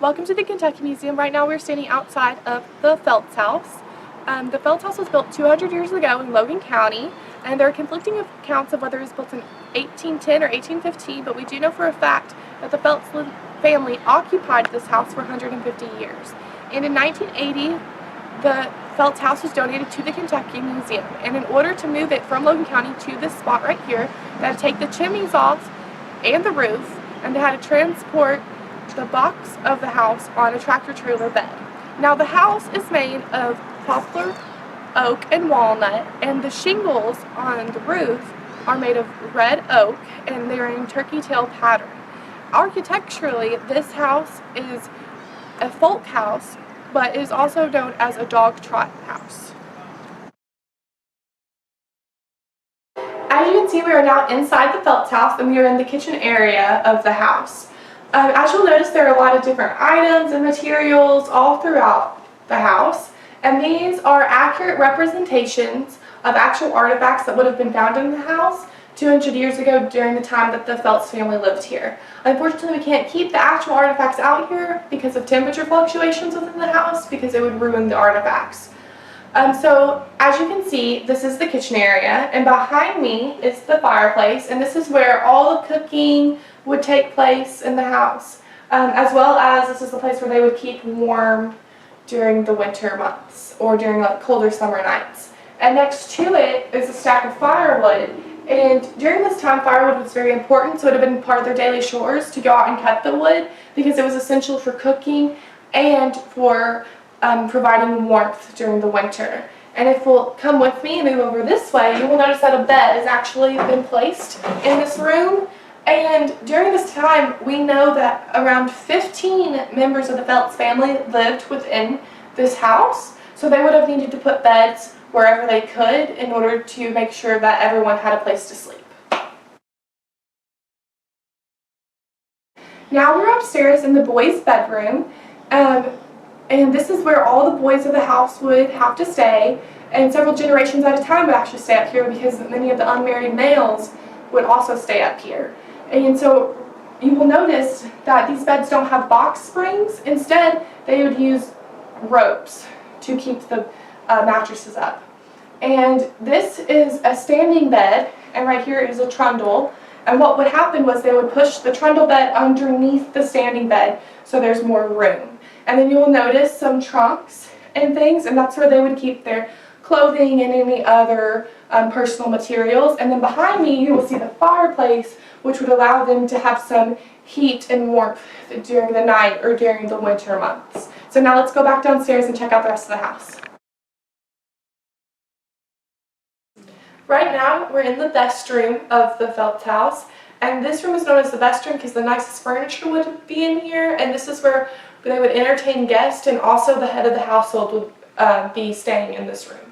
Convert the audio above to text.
Welcome to the Kentucky Museum. Right now we're standing outside of the Felts House. The Felts House was built 200 years ago in Logan County, and there are conflicting accounts of whether it was built in 1810 or 1815, but we do know for a fact that the Felts family occupied this house for 150 years. And in 1980, the Felts House was donated to the Kentucky Museum, and in order to move it from Logan County to this spot right here, they had to take the chimneys off and the roof, and they had to transport the box of the house on a tractor trailer bed. Now the house is made of poplar, oak, and walnut, and the shingles on the roof are made of red oak, and they're in turkey tail pattern. Architecturally, this house is a folk house, but is also known as a dog trot house. As you can see, we are now inside the Felts house, and we are in the kitchen area of the house. As you'll notice, there are a lot of different items and materials all throughout the house, and these are accurate representations of actual artifacts that would have been found in the house 200 years ago during the time that the Felts family lived here. Unfortunately, we can't keep the actual artifacts out here because of temperature fluctuations within the house, because it would ruin the artifacts. So as you can see, this is the kitchen area, and behind me is the fireplace, and this is where all the cooking would take place in the house, as well as this is the place where they would keep warm during the winter months or during like colder summer nights. And next to it is a stack of firewood, and during this time firewood was very important, so it would have been part of their daily chores to go out and cut the wood because it was essential for cooking and for providing warmth during the winter. And if we'll come with me and move over this way, you will notice that a bed has actually been placed in this room. And during this time, we know that around 15 members of the Felts family lived within this house. So they would have needed to put beds wherever they could in order to make sure that everyone had a place to sleep. Now we're upstairs in the boys' bedroom. And this is where all the boys of the house would have to stay, and several generations at a time would actually stay up here because many of the unmarried males would also stay up here. And so you will notice that these beds don't have box springs. Instead, they would use ropes to keep the mattresses up. And this is a standing bed, and right here is a trundle. And what would happen was they would push the trundle bed underneath the standing bed so there's more room. And then you will notice some trunks and things, and that's where they would keep their clothing and any other personal materials. And then behind me you will see the fireplace, which would allow them to have some heat and warmth during the night or during the winter months. So now let's go back downstairs and check out the rest of the house. Right now we're in the best room of the Felts house, and this room is known as the best room because the nicest furniture would be in here, and this is where they would entertain guests, and also the head of the household would be staying in this room.